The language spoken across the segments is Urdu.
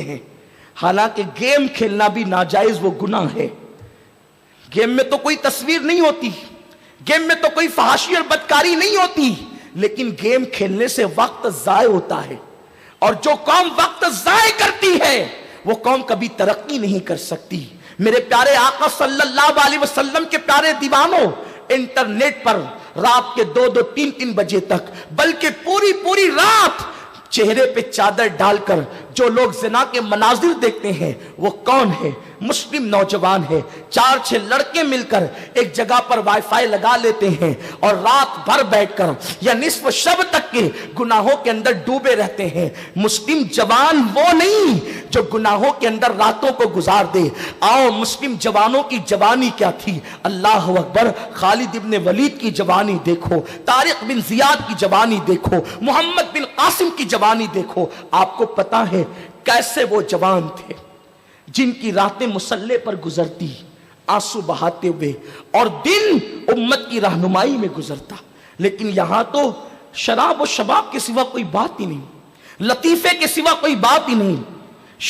ہیں، حالانکہ گیم کھیلنا بھی ناجائز وہ گناہ ہے۔ گیم میں تو کوئی تصویر نہیں ہوتی، گیم میں تو کوئی فحاشی اور بدکاری نہیں ہوتی، لیکن گیم کھیلنے سے وقت ضائع ہوتا ہے، اور جو قوم وقت ضائع کرتی ہے وہ قوم کبھی ترقی نہیں کر سکتی۔ میرے پیارے آقا صلی اللہ علیہ وسلم کے پیارے دیوانوں، انٹرنیٹ پر رات کے 2-2 3-3 بجے تک، بلکہ پوری رات چہرے پہ چادر ڈال کر جو لوگ زنا کے مناظر دیکھتے ہیں وہ کون ہے؟ مسلم نوجوان ہے۔ 4-6 لڑکے مل کر ایک جگہ پر وائی فائی لگا لیتے ہیں اور رات بھر بیٹھ کر یا نصف شب تک کے گناہوں کے اندر ڈوبے رہتے ہیں۔ مسلم جوان وہ نہیں جو گناہوں کے اندر راتوں کو گزار دے۔ آؤ مسلم جوانوں کی جوانی کیا تھی، اللہ اکبر، خالد ابن ولید کی جوانی دیکھو، طارق بن زیاد کی جوانی دیکھو، محمد بن قاسم کی جوانی دیکھو۔ آپ کو پتا ہے کیسے وہ جوان تھے جن کی راتیں مصلے پر گزرتی آنسو بہاتے ہوئے اور دن امت کی رہنمائی میں گزرتا، لیکن یہاں تو شراب و شباب کے سوا کوئی بات ہی نہیں، لطیفے کے سوا کوئی بات ہی نہیں،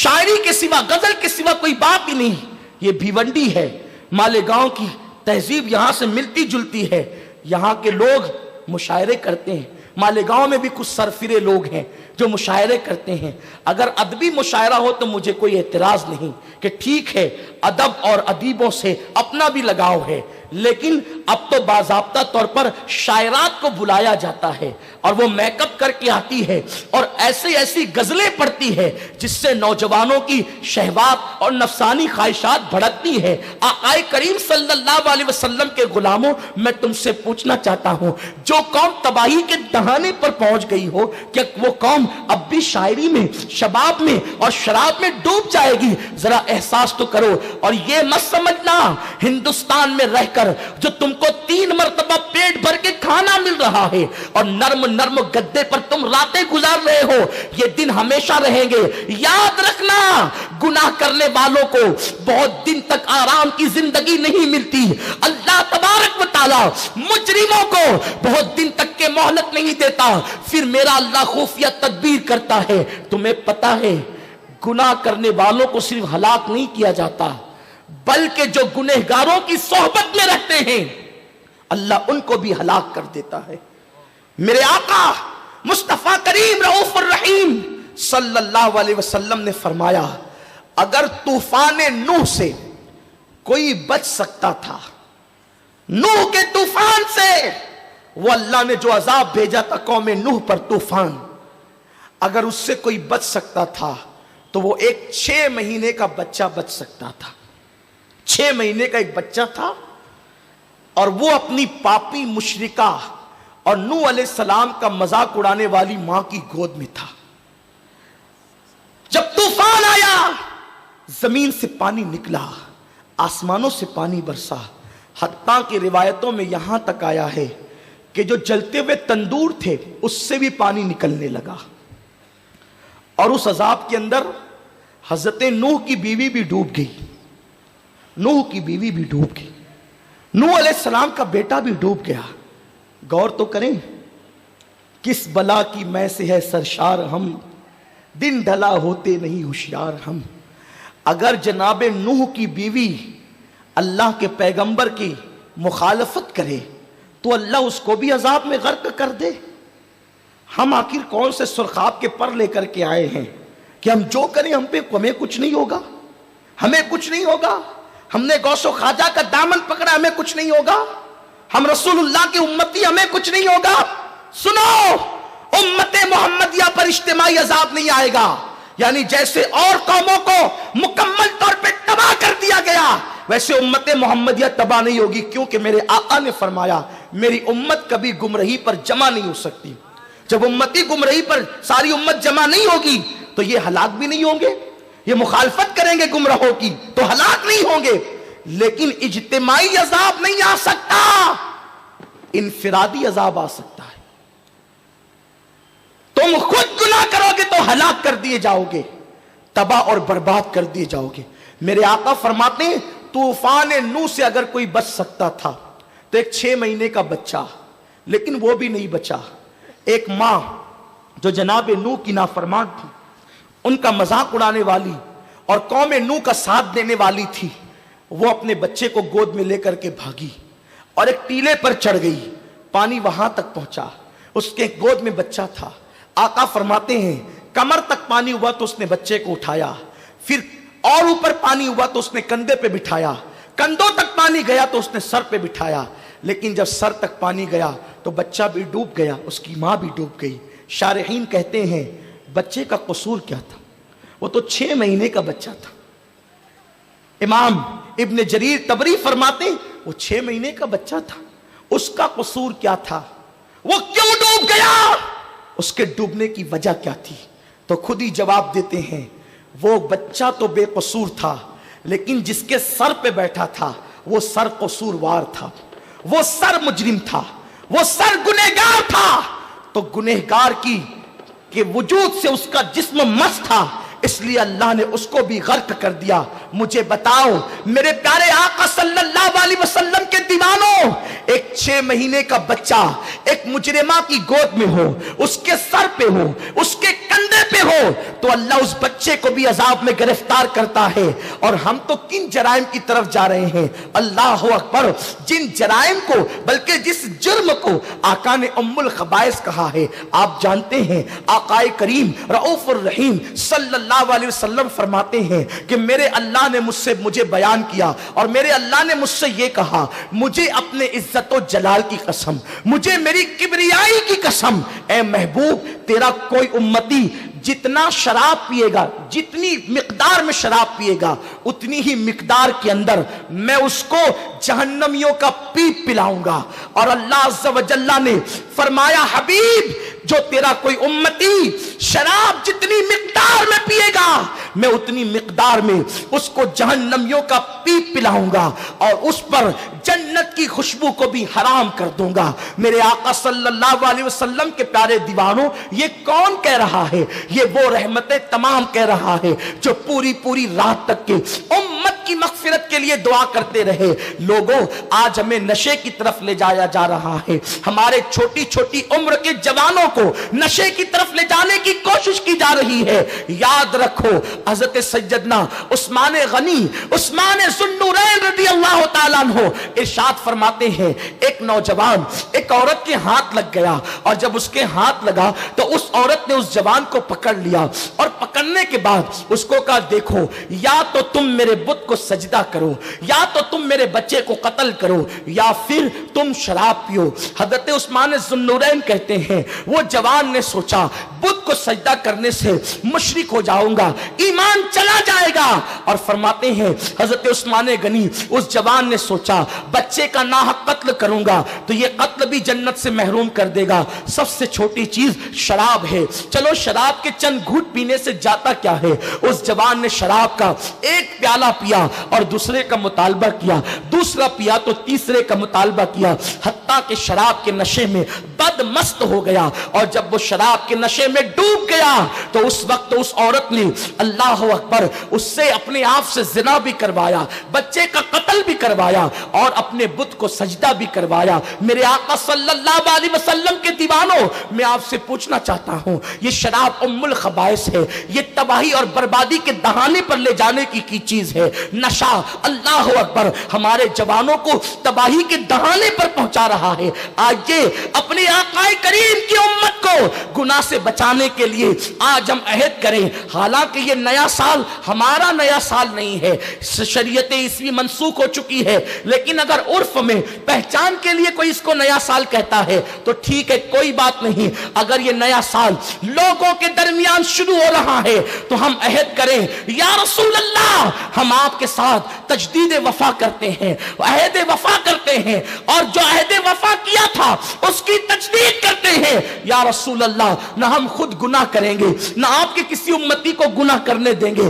شاعری کے سوا، غزل کے سوا کوئی بات ہی نہیں۔ یہ بھیونڈی ہے، مالیگاؤں کی تہذیب یہاں سے ملتی جلتی ہے، یہاں کے لوگ مشاعرے کرتے ہیں۔ مالیگاؤں میں بھی کچھ سرفرے لوگ ہیں جو مشاعرے کرتے ہیں۔ اگر ادبی مشاعرہ ہو تو مجھے کوئی اعتراض نہیں کہ ٹھیک ہے، ادب اور ادیبوں سے اپنا بھی لگاؤ ہے، لیکن اب تو باضابطہ طور پر شاعرات کو بلایا جاتا ہے اور وہ میک اپ کر کے آتی ہے اور ایسی غزلیں پڑھتی ہے جس سے نوجوانوں کی شہوات اور نفسانی خواہشات بھڑکتی ہے۔ آقا کریم صلی اللہ علیہ وسلم کے غلاموں، میں تم سے پوچھنا چاہتا ہوں، جو قوم تباہی کے دہانے پر پہنچ گئی ہو، کہ وہ قوم اب بھی شاعری میں، شباب میں اور شراب میں ڈوب جائے گی؟ ذرا احساس تو کرو، اور یہ مت سمجھنا ہندوستان میں رہ کر جو تم کو 3 مرتبہ پیٹ بھر کے کھانا مل رہا ہے اور نرم گدے پر تم راتیں گزار رہے ہو، یہ دن ہمیشہ رہیں گے۔ یاد رکھنا، گناہ کرنے والوں کو بہت دن تک آرام کی زندگی نہیں ملتی۔ اللہ تبارک و تعالی مجرموں کو بہت دن تک کے مہلت نہیں دیتا، پھر میرا اللہ خفیہ تدبیر کرتا ہے۔ تمہیں پتا ہے گناہ کرنے والوں کو صرف ہلاک نہیں کیا جاتا، بلکہ جو گنہگاروں کی صحبت میں رہتے ہیں اللہ ان کو بھی ہلاک کر دیتا ہے۔ میرے آقا مصطفیٰ کریم رؤوف الرحیم صلی اللہ علیہ وسلم نے فرمایا، اگر طوفان نوح سے کوئی بچ سکتا تھا، نوح کے طوفان سے، وہ اللہ نے جو عذاب بھیجا تھا قوم نوح پر طوفان، اگر اس سے کوئی بچ سکتا تھا تو وہ ایک 6 مہینے کا بچہ بچ سکتا تھا۔ 6 مہینے کا ایک بچہ تھا اور وہ اپنی پاپی مشرکہ اور نوح علیہ السلام کا مذاق اڑانے والی ماں کی گود میں تھا۔ جب طوفان آیا، زمین سے پانی نکلا، آسمانوں سے پانی برسا، حتیٰ کہ روایتوں میں یہاں تک آیا ہے کہ جو جلتے ہوئے تندور تھے اس سے بھی پانی نکلنے لگا، اور اس عذاب کے اندر حضرت نوح کی بیوی بھی ڈوب گئی، نوح کی بیوی بھی ڈوب گئی، نوح علیہ السلام کا بیٹا بھی ڈوب گیا۔ غور تو کریں، کس بلا کی میں سے ہے سرشار ہم، دن ڈھلا ہوتے نہیں ہوشیار ہم۔ اگر جناب نوح کی بیوی اللہ کے پیغمبر کی مخالفت کرے تو اللہ اس کو بھی عذاب میں غرق کر دے۔ ہم آخر کون سے سرخاب کے پر لے کر کے آئے ہیں کہ ہم جو کریں ہمیں کچھ نہیں ہوگا، ہمیں کچھ نہیں ہوگا، ہم نے غوث و خواجہ کا دامن پکڑا ہمیں کچھ نہیں ہوگا، ہم رسول اللہ کی امتی ہمیں کچھ نہیں ہوگا۔ سنو، امت محمدیہ پر اجتماعی عذاب نہیں آئے گا، یعنی جیسے اور قوموں کو مکمل طور پہ تباہ کر دیا گیا ویسے امت محمدیہ تباہ نہیں ہوگی، کیونکہ میرے آقا نے فرمایا میری امت کبھی گمراہی پر جمع نہیں ہو سکتی۔ جب امتی گمراہی پر ساری امت جمع نہیں ہوگی تو یہ ہلاک بھی نہیں ہوں گے، یہ مخالفت کریں گے گمراہوں کی تو ہلاک نہیں ہوں گے، لیکن اجتماعی عذاب نہیں آ سکتا، انفرادی عذاب آ سکتا ہے۔ تم خود گناہ کرو گے تو ہلاک کر دیے جاؤ گے، تباہ اور برباد کر دیے جاؤ گے۔ میرے آقا فرماتے ہیں طوفان نوح سے اگر کوئی بچ سکتا تھا تو ایک 6 مہینے کا بچہ، لیکن وہ بھی نہیں بچا۔ ایک ماں جو جناب نوح کی نافرمان تھی، ان کا مذاق اڑانے والی اور قوم نوح کا ساتھ دینے والی تھی، وہ اپنے بچے کو گود میں لے کر کے بھاگی اور ایک ٹیلے پر چڑھ گئی، پانی وہاں تک پہنچا، اس کے گود میں بچہ تھا۔ آقا فرماتے ہیں کمر تک پانی ہوا تو اس نے بچے کو اٹھایا، پھر اور اوپر پانی ہوا تو اس نے کندھے پہ بٹھایا، کندھوں تک پانی گیا تو اس نے سر پہ بٹھایا، لیکن جب سر تک پانی گیا تو بچہ بھی ڈوب گیا، اس کی ماں بھی ڈوب گئی۔ شارحین کہتے ہیں بچے کا قصور کیا تھا؟ وہ تو 6 مہینے کا بچہ تھا۔ امام ابن جریر طبری فرماتے ہیں وہ 6 مہینے کا بچہ تھا، اس کا قصور کیا تھا؟ وہ کیوں ڈوب گیا؟ اس کے ڈوبنے کی وجہ کیا تھی؟ تو خود ہی جواب دیتے ہیں وہ بچہ تو بے قصور تھا، لیکن جس کے سر پہ بیٹھا تھا وہ سر قصوروار تھا، وہ سر مجرم تھا، وہ سر گنہگار تھا۔ تو گنہگار کی کہ وجود سے اس کا جسم مست تھا، اس لیے اللہ نے اس کو بھی غرق کر دیا۔ مجھے بتاؤ میرے پیارے آقا صلی اللہ علیہ وسلم کے دیوانوں، ایک 6 مہینے کا بچہ ایک مجرمہ کی گود میں ہو، اس کے سر پہ ہو، اس کے کندھے پہ ہو، تو اللہ اس بچے کو بھی عذاب میں گرفتار کرتا ہے۔ اور ہم تو کن جرائم کی طرف جا رہے ہیں؟ اللہ اکبر! جن جرائم کو، بلکہ جس جرم کو آقا نے ام الخبائث کہا ہے، آپ جانتے ہیں آقا کریم رؤوف الرحیم صلی اللہ علیہ وسلم فرماتے ہیں کہ میرے اللہ نے مجھے بیان کیا اور میرے اللہ نے مجھ سے یہ کہا، مجھے اپنے عزت و جلال کی قسم، مجھے میری کبریائی کی قسم، اے محبوب تیرا کوئی امتی جتنا شراب پیے گا، جتنی مقدار میں شراب پیے گا، اتنی ہی مقدار کے اندر میں اس کو جہنمیوں کا پیپ پلاؤں گا۔ اور اللہ عز و جل نے فرمایا حبیب جو تیرا کوئی امتی شراب جتنی مقدار میں پیے گا، میں اتنی مقدار میں اس کو جہنمیوں کا پیپ پلاؤں گا اور اس پر جنت کی خوشبو کو بھی حرام کر دوں گا۔ میرے آقا صلی اللہ علیہ وسلم کے پیارے دیوانوں، یہ کون کہہ رہا ہے؟ یہ وہ رحمتیں تمام کہہ رہا ہے جو پوری رات تک کے امت کی مغفرت کے لیے دعا کرتے رہے۔ لوگوں آج ہمیں نشے کی طرف لے جایا جا رہا ہے، ہمارے چھوٹی عمر کے جوانوں کو نشے کی طرف لے جانے کی کوشش کی جا رہی ہے۔ یاد رکھو حضرت سیدنا عثمان غنی، عثمان ذو النورین رضی اللہ تعالیٰ عنہ ارشاد فرماتے ہیں ایک نوجوان ایک عورت کے ہاتھ لگ گیا، اور جب اس کے ہاتھ لگا تو اس عورت نے اس جوان کو پکڑ لیا، اور پکڑنے کے بعد اس کو کہا دیکھو یا تو تم میرے بت کو سجدہ کرو، یا تو تم میرے بچے کو قتل کرو، یا پھر تم شراب پیو۔ حضرت عثمان ذو النورین کہتے ہیں وہ جوان نے سوچا بت کو سجدہ کرنے سے مشرک ہو جاؤں گا، ایمان چلا جائے گا، اور فرماتے ہیں حضرت عثمان غنی اس جوان نے سوچا بچے کا ناحق قتل کروں گا تو یہ قتل بھی جنت سے محروم کر دے گا، سب سے چھوٹی چیز شراب ہے، چلو شراب کے چند گھونٹ پینے سے جاتا کیا ہے۔ اس جوان نے شراب کا ایک پیالہ پیا اور دوسرے کا مطالبہ کیا، دوسرا پیا تو تیسرے کا مطالبہ کیا، حتیٰ کہ شراب کے نشے میں بد مست ہو گیا، اور جب وہ شراب کے نشے میں ڈوب گیا تو اس وقت اس عورت نے اللہ اکبر اس سے اپنے آپ سے زنا بھی کروایا، بچے کا قتل بھی کروایا، اور اپنے بت کو سجدہ بھی کروایا۔ میرے آقا صلی اللہ علیہ وسلم کے دیوانوں، میں آپ سے پوچھنا چاہتا ہوں یہ شراب ام الخبائث ہے، یہ تباہی اور بربادی کے دہانے پر لے جانے کی چیز ہے۔ نشہ اللہ اکبر ہمارے جوانوں کو تباہی کے دہانے پر پہنچا رہا ہے۔ آئیے اپنے آقا کریم کی امت کو گناہ سے بچانے کے لیے آج ہم عہد کریں۔ حالانکہ یہ نیا سال ہمارا نیا سال نہیں ہے، شریعت عیسوی منسوخ ہو چکی ہے، لیکن اگر عرف میں پہچان کے لیے کوئی اس کو نیا سال کہتا ہے تو ٹھیک ہے، کوئی بات نہیں۔ اگر یہ نیا سال لوگوں کے درمیان شروع ہو رہا ہے تو ہم عہد کریں یا رسول اللہ ہم آپ کے ساتھ تجدید وفا کرتے ہیں، عہد وفا کرتے ہیں، اور جو عہد وفا کیا تھا اس کی تجدید کرتے ہیں۔ یا رسول اللہ نہ ہم خود گناہ کریں گے، نہ آپ کے کسی امتی کو گناہ کرنے دیں گے۔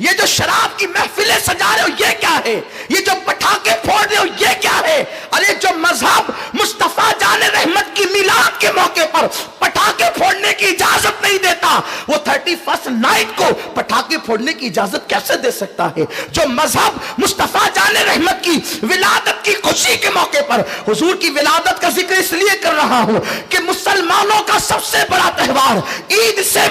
یہ جو شراب کی محفلیں سجا رہے ہو یہ کیا ہے؟ یہ جو پٹاخے پھوڑ رہے ہو یہ کیا ہے؟ ارے جو مذہب مصطفیٰ جان رحمت کی میلاد کے موقع پر پٹاخے پھوڑنے کی اجازت نہیں دیتا، وہ 31 نائٹ کو پٹاخے پھوڑنے کی اجازت کیسے دے سکتا ہے؟ جو مذہب مصطفیٰ جان رحمت کی ولادت کی خوشی کے موقع پر، حضور کی ولادت کا ذکر اس لیے کر رہا ہوں کہ مسلمانوں کا سب سے بڑا تہوار عید سے بھی